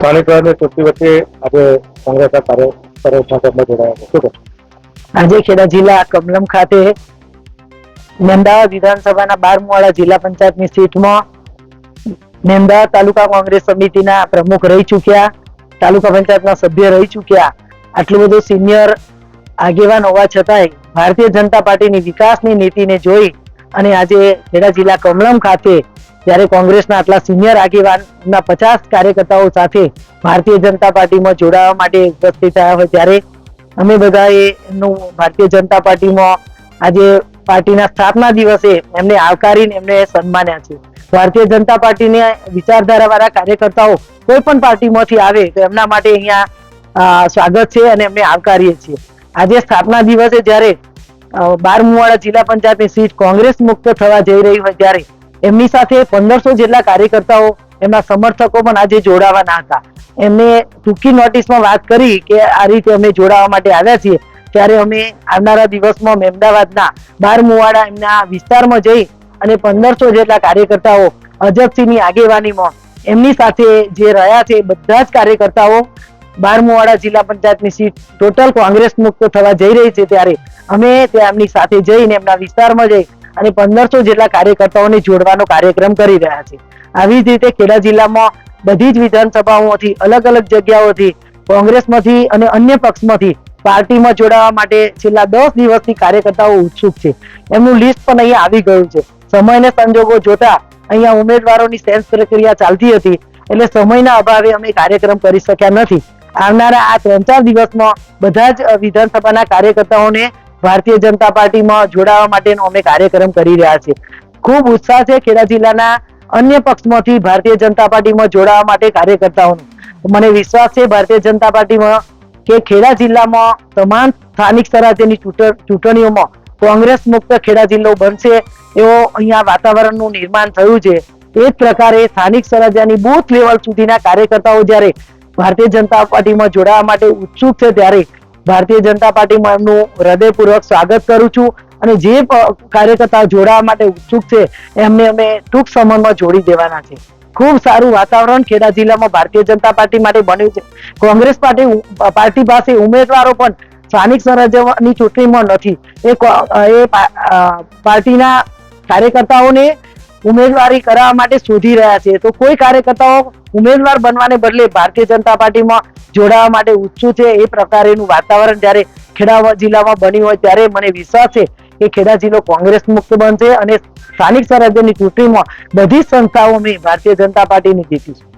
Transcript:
સ્થાનિક સ્વરાજની ચૂંટણી વચ્ચે આજે કોંગ્રેસના કાર્યકરોમાં જોડાયા છે. શું કહો? આજે ખેડા જિલ્લા કમલમ ખાતે મેમદાવાદ વિધાનસભાના 12મુવાડા જિલ્લા પંચાયતની સીટમાં મેમદાવાદ તાલુકા કોંગ્રેસ સમિતિના પ્રમુખ રહી ચૂક્યા, તાલુકા પંચાયતના સભ્ય રહી ચૂક્યા, આટલું બધું સિનિયર આગેવાન હોવા છતાંય ભારતીય જનતા પાર્ટીની વિકાસની નીતિને જોઈ અને આજે ખેડા જિલ્લા કમલમ ખાતે જ્યારે કોંગ્રેસના આટલા સિનિયર આગેવાનના 50 કાર્યકર્તાઓ સાથે ભારતીય જનતા પાર્ટીમાં જોડાવા માટે ઉપસ્થિત થયા હોય ત્યારે અમે બધાએ એમનું ભારતીય જનતા પાર્ટીમાં આજે પાર્ટીના સ્થાપના દિવસે એમને આવકારીને એમને સન્માન્યા છે. ભારતીય જનતા પાર્ટીને વિચારધારાવાળા કાર્યકર્તાઓ કોઈ પણ પાર્ટીમાંથી આવે તો એમના માટે અહીંયા સ્વાગત છે અને એમને આવકારીએ છીએ. આજે સ્થાપના દિવસે જ્યારે 12મુવાડા જિલ્લા પંચાયતની સીટ કોંગ્રેસ મુક્ત થવા જઈ રહી હોય ત્યારે એમની સાથે 1500 જેટલા કાર્યકર્તાઓ, એમના સમર્થકો પણ આજે જોડાવાના હતા. એમને ટૂંકી નોટિસમાં વાત કરી કે આ રીતે અમે જોડાવા માટે આવ્યા છીએ, ત્યારે અમે આવનારા દિવસમાં મહેમદાવાદના 12મુવાડા એમના વિસ્તારમાં જઈ અને 1500 જેટલા કાર્યકર્તાઓ અજબસિંહની આગેવાનીમાં એમની સાથે જે રહ્યા છે બધા જ કાર્યકર્તાઓ 12મુવાડા જિલ્લા પંચાયતની સીટ ટોટલ કોંગ્રેસ મુક્ત થવા જઈ રહી છે ત્યારે અમે ત્યાં એમની સાથે જઈને એમના વિસ્તારમાં જઈ અને 1500 જેટલા કાર્યકર્તાઓને જોડવાનો કાર્યક્રમ કરી રહ્યા છે. આવી જ રીતે ખેડા જિલ્લામાં બધી જ વિધાનસભાઓમાંથી અલગ અલગ જગ્યાઓથી કોંગ્રેસમાંથી અને અન્ય પક્ષમાંથી પાર્ટીમાં જોડાવા માટે છેલ્લા 10 દિવસથી કાર્યકર્તાઓ ઉત્સુક છે. એમનું લિસ્ટ પણ અહીંયા આવી ગયું છે. સમયને સંજોગો જોતા અહીંયા ઉમેદવારોની સેન્સ પ્રક્રિયા ચાલતી હતી એટલે સમયના અભાવે અમે કાર્યક્રમ કરી શક્યા નથી. આવનારા આ 3-4 દિવસમાં બધા જ વિધાનસભાના કાર્યકર્તાઓને ભારતીય જનતા પાર્ટીમાં જોડાવા માટેનો અમે કાર્યક્રમ કરી રહ્યા છીએ. ખૂબ ઉત્સાહ છે ખેડા જિલ્લાના અન્ય પક્ષમાંથી ભારતીય જનતા પાર્ટીમાં જોડાવા માટે કાર્યકર્તાઓનો. મને વિશ્વાસ છે ભારતીય જનતા પાર્ટીમાં કે ખેડા જિલ્લામાં તમામ સ્થાનિક સ્વરાજ્યની ચૂંટણીઓમાં કોંગ્રેસ મુક્ત ખેડા જિલ્લો બનશે એવો અહીંયા વાતાવરણનું નિર્માણ થયું છે. એ જ પ્રકારે સ્થાનિક સ્વરાજ્યની બૂથ લેવલ સુધીના કાર્યકર્તાઓ જ્યારે ભારતીય જનતા પાર્ટીમાં જોડાવા માટે ઉત્સુક છે ત્યારે ભારતીય જનતા પાર્ટીમાં એમનું હૃદયપૂર્વક સ્વાગત કરું છું અને જે કાર્યકર્તાઓ જોડાવા માટે ઉત્સુક છે એમને અમે ટૂંક સમયમાં જોડી દેવાના છે. ખૂબ સારું વાતાવરણ ખેડા જિલ્લામાં ભારતીય જનતા પાર્ટી માટે બન્યું છે. કોંગ્રેસ પાર્ટી પાસે ઉમેદવારો પણ સ્થાનિક સ્વરાજ્યની ચૂંટણીમાં નથી. એ પાર્ટીના કાર્યકર્તાઓને ઉમેદવારી કરાવવા માટે શોધી રહ્યા છે. તો કોઈ કાર્યકર્તાઓ ઉમેદવાર બનવાને બદલે ભારતીય જનતા પાર્ટીમાં જોડાવા માટે ઉત્સુક છે. એ પ્રકારેનું વાતાવરણ જ્યારે ખેડા જિલ્લામાં બન્યું હોય ત્યારે મને વિશ્વાસ છે કે ખેડા જિલ્લો કોંગ્રેસ મુક્ત બનશે અને સ્થાનિક સ્વરાજ્યની ચૂંટણીમાં બધી જ સંસ્થાઓ અમે ભારતીય જનતા પાર્ટીની જીતીશું.